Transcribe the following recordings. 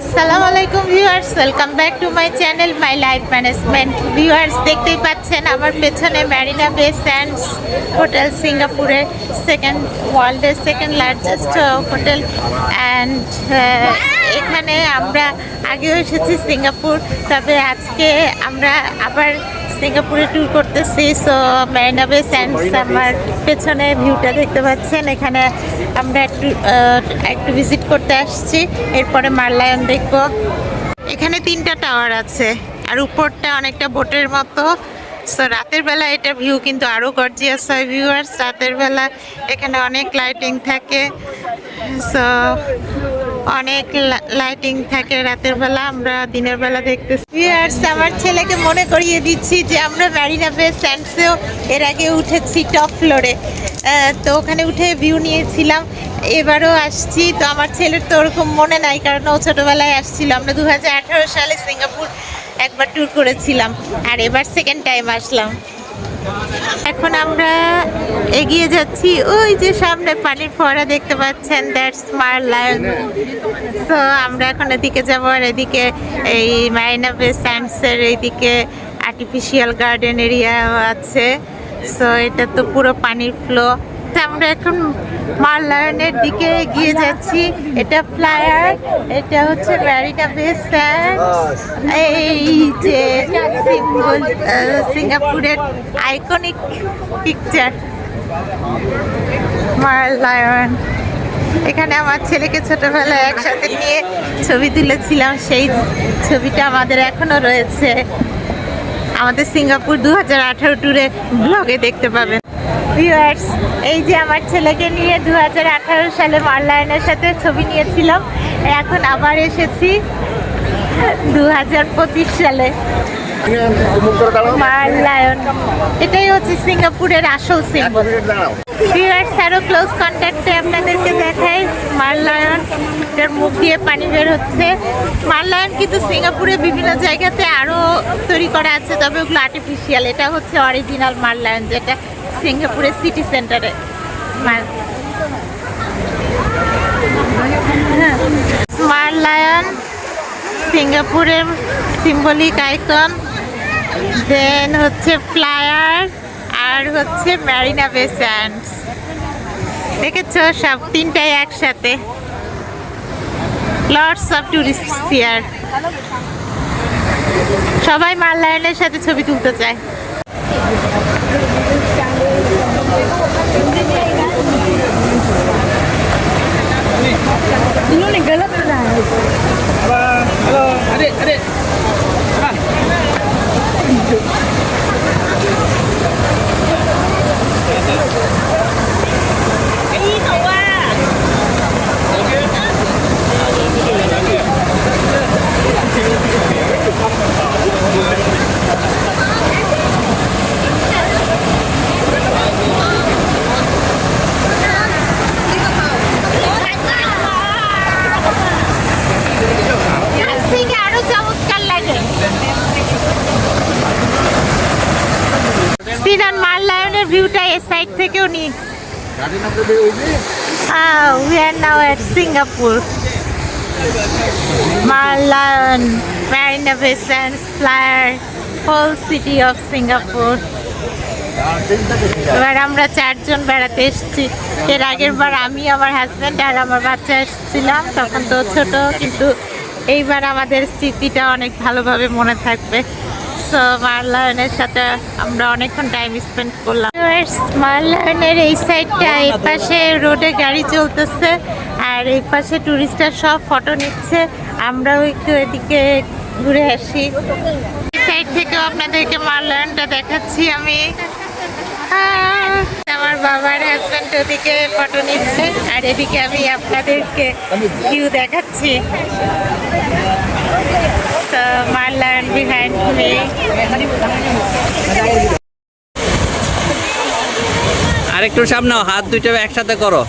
আসসালামু আলাইকুম viewers, welcome back to my channel my life management. Viewers, দেখতেই পাচ্ছেন আমার পেছনে ম্যারিনা বে স্যান্ডস হোটেল, সিঙ্গাপুরের ওয়ার্ল্ডের সেকেন্ড লার্জেস্ট হোটেল। অ্যান্ড এখানে আমরা আগেও এসেছি সিঙ্গাপুর, তবে আজকে আমরা আবার সিঙ্গাপুরে ট্যুর করতেছি। সো ম্যারিনা বে স্যান্ডস, আমার পেছনে ভিউটা দেখতে পাচ্ছেন, এখানে আমরা একটু ভিজিট করতে আসছি। এরপরে মারলায়ন দেখব। এখানে 3টা টাওয়ার আছে আর উপরটা অনেকটা বোটের মতো। সো রাতের বেলা এটা ভিউ কিন্তু আরও গর্জিয়াস হয় ভিউয়ার্স। রাতের বেলা এখানে অনেক লাইটিং থাকে। সো অনেক লাইটিং থাকে রাতের বেলা, আমরা দিনের বেলা দেখতেছি। ভিউয়ার্স, আমার ছেলেকে মনে করিয়ে দিচ্ছি যে আমরা ম্যারিনা বে স্যান্ডসেও এর আগে উঠেছি টপ ফ্লোরে। তো ওখানে উঠে ভিউ নিয়েছিলাম, এবারও আসছি। তো আমার ছেলের তো ওরকম মনে নাই, কারণ ও ছোটোবেলায় আসছিল। আমরা 2018 সালে সিঙ্গাপুর একবার ট্যুর করেছিলাম, আর এবার সেকেন্ড টাইম আসলাম। এখন আমরা এগিয়ে যাচ্ছি, ওই যে সামনে পানির ফোয়ারা দেখতে পাচ্ছেন, দ্যাটস মারলায়ন। তো আমরা এখন এদিকে যাবো, আর এদিকে এই ম্যারিনা বে স্যান্ডসের এইদিকে আর্টিফিশিয়াল গার্ডেন এরিয়া আছে। সো এটা তো পুরো পানির ফ্লো। আমরা এখন মারলায়নের দিকে এগিয়ে যাচ্ছি। এটা ফ্লায়ার, এটা হচ্ছে ম্যারিনা বে স্যান্ডস। এই যে সিম্বল, সিঙ্গাপুরের আইকনিক পিকচার মারলায়ন। এখানে আমার ছেলেকে ছোটবেলায় একসাথে নিয়ে ছবি তুলেছিলাম, সেই ছবিটা আমাদের এখনো রয়েছে। আমাদের সিঙ্গাপুর 2018 ট্যুরে ব্লগে দেখতে পাবেন। ভিউয়ার্স, এই যে আমার ছেলেকে নিয়ে 2018 সালে মারলায়নের সাথে ছবি নিয়েছিলাম। এখন আবার এসেছি 2025 সালে। মারলায়ন এটাই হচ্ছে সিঙ্গাপুরের আসল সিম্বল। ভিউয়ার্স, আরো ক্লোজ কন্ট্যাক্টে আপনাদেরকে দেখাই মারলায়ন। এটার মুখ দিয়ে পানি বের হচ্ছে। মারলায়ন কিন্তু সিঙ্গাপুরে বিভিন্ন জায়গাতে আরো তৈরি করা আছে, তবে ওগুলো আর্টিফিশিয়াল। এটা হচ্ছে অরিজিনাল মারলায়ন, যেটা সিঙ্গাপুরের সিটি সেন্টারে। মারলায়ন সিঙ্গাপুরের সিম্বলিক আইকন। দেন হচ্ছে ফ্লায়ার, আর হচ্ছে ম্যারিনা বে স্যান্ডস। দেখেছ, সব 3টাই একসাথে। Lots of tourists here. সবাই মারলায়নের সাথে ছবি তুলতে চায়। इन्होंने गलत बनाया है। हेलो अरे अरे আরো চমৎকার লাগে। সিনান মারলায়নের ভিউটা এই সাইড থেকেও নিই। We are now at Singapore. Marlayon, Marina Bay Sands, Flyer, whole city of Singapore. এবার আমরা 4 জন বেড়াতে এসেছি। এর আগের বার আমি, আমার হাজব্যান্ড আর আমার বাচ্চা এসেছিলাম, তখন তো ছোট, কিন্তু এইবার আমাদের স্মৃতিটা অনেক ভালোভাবে মনে থাকবে। সো মারলায়নের সাথে আমরা অনেকক্ষণ টাইম স্পেন্ড করলাম। মারলায়নের এই সাইডটা, এই পাশে রোডে গাড়ি চলতেছে, আর এই পাশে টুরিস্টরা সব ফটো নিচ্ছে। আমরাও একটু এদিকে ঘুরে আসি। এই সাইড থেকেও আপনাদেরকে মারলায়নটা দেখাচ্ছি আমি। আমার বাবার হাজব্যান্ড ওদিকে ফটো নিচ্ছে, আর এদিকে আমি আপনাদেরকে ভিউ দেখাচ্ছি। মারলায়ন বিহাইন্ড মি। আরেকটু সামনে হাত দুইটা একসাথে করো।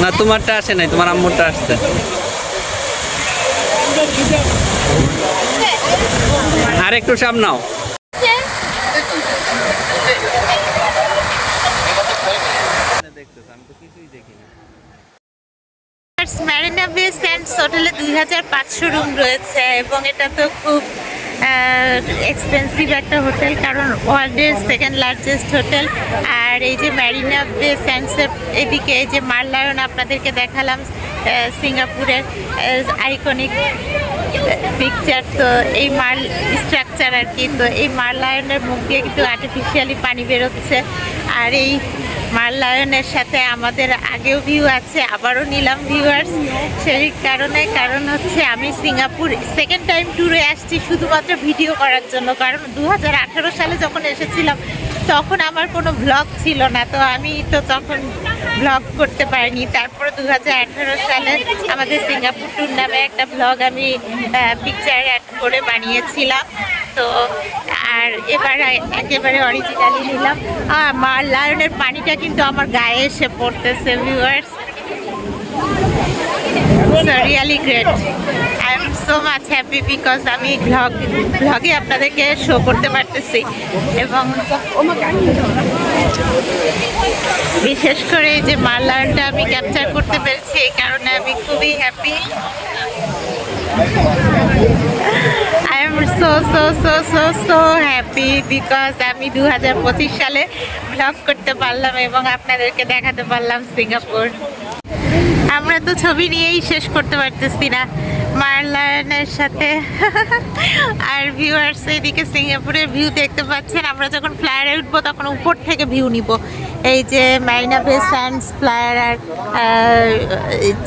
না, তোমারটা আসে নাই, তোমার আম্মুরটা আসছে। আরেকটু সামনাও। দেখতেছ, আমি তো কিছুই দেখিনি। ম্যারিনা বে স্যান্ডস হোটেলে 2500 রুম রয়েছে এবং এটা তো খুব এক্সপেন্সিভ একটা হোটেল, কারণ ওয়ার্ল্ডের সেকেন্ড লার্জেস্ট হোটেল। আর এই যে ম্যারিনা বে স্যান্ডসের এদিকে এই যে মারলায়ন আপনাদেরকে দেখালাম, সিঙ্গাপুরের আইকনিক পিকচার। তো এই মাল স্ট্রাকচার আর কি, তো এই মারলায়নের মুখ দিয়ে কিন্তু আর্টিফিশিয়ালি পানি বেরোচ্ছে। আর এই মারলায়নের সাথে আমাদের আগেও ভিউ আছে, আবারও নিলাম ভিউয়ার্স সেই কারণ হচ্ছে আমি সিঙ্গাপুর সেকেন্ড টাইম ট্যুরে আসছি শুধুমাত্র ভিডিও করার জন্য। কারণ 2018 সালে যখন এসেছিলাম তখন আমার কোনো ব্লগ ছিল না, তো আমি তো তখন ব্লগ করতে পারিনি। তারপর 2018 সালে আমাদের সিঙ্গাপুর ট্যুর নামে একটা ব্লগ আমি পিকচার অ্যাড করে বানিয়েছিলাম। তো আর এবার একেবারে অরিজিনালি নিলাম। মারলায়নের পানিটা কিন্তু আমার গায়ে এসে পড়তেছে viewers. So really great. I am so much happy because আমি ব্লগে আপনাদেরকে শো করতে পারতেছি এবং বিশেষ করে এই যে মারলায়নটা আমি ক্যাপচার করতে পেরেছি, এই কারণে আমি খুবই happy. I am so happy because আমি 2025 সালে ব্লগ করতে পারলাম এবং আপনাদেরকে দেখাতে পারলাম সিঙ্গাপুর। আমরা তো ছবি নিয়েই শেষ করতে পারতেছি না মারলায়নের সাথে। আর ভিউয়ার্স এদিকে সিঙ্গাপুরের ভিউ দেখতে পাচ্ছেন। আমরা যখন ফ্লায়ারে উঠবো তখন উপর থেকে ভিউ নিব, এই যে মারিনা বে স্যান্ডস ফ্লায়ার আর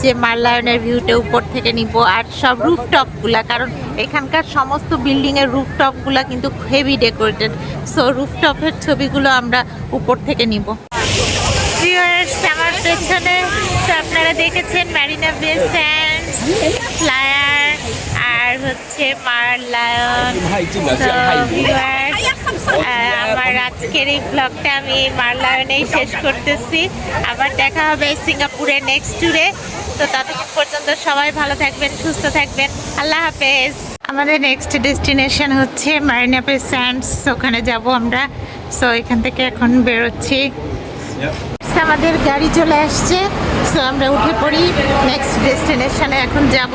যে মারলায়নের ভিউটা উপর থেকে নিব। আর সব রুফটপগুলা, কারণ এখানকার সমস্ত বিল্ডিংয়ের রুফটপগুলা কিন্তু হেভি ডেকোরেটেড, সো রুফটপের ছবিগুলো আমরা উপর থেকে নিব। ভিউয়ার্স আমার পেছনে তো আপনারা দেখেছেন মারিনা বে স্যান্ডস ফ্লায়ার আর হচ্ছে মারলায়ন। তো ভিউয়ার্স আমার আজকের এই ব্লগটা আমি মারলায়নেই শেষ করতেছি। আবার দেখা হবে সিঙ্গাপুরের নেক্সট ট্যুরে। তো ততক্ষণ পর্যন্ত সবাই ভালো থাকবেন, সুস্থ থাকবেন, আল্লাহ হাফেজ। আমাদের নেক্সট ডেস্টিনেশন হচ্ছে মারিনা বে স্যান্ডস, ওখানে যাব আমরা। সো এখান থেকে এখন বেরোচ্ছি। আমাদের গাড়ি চলে আসছে, সো আমরা উঠে পড়ি। নেক্সট ডেস্টিনেশনে এখন যাব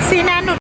সিনান।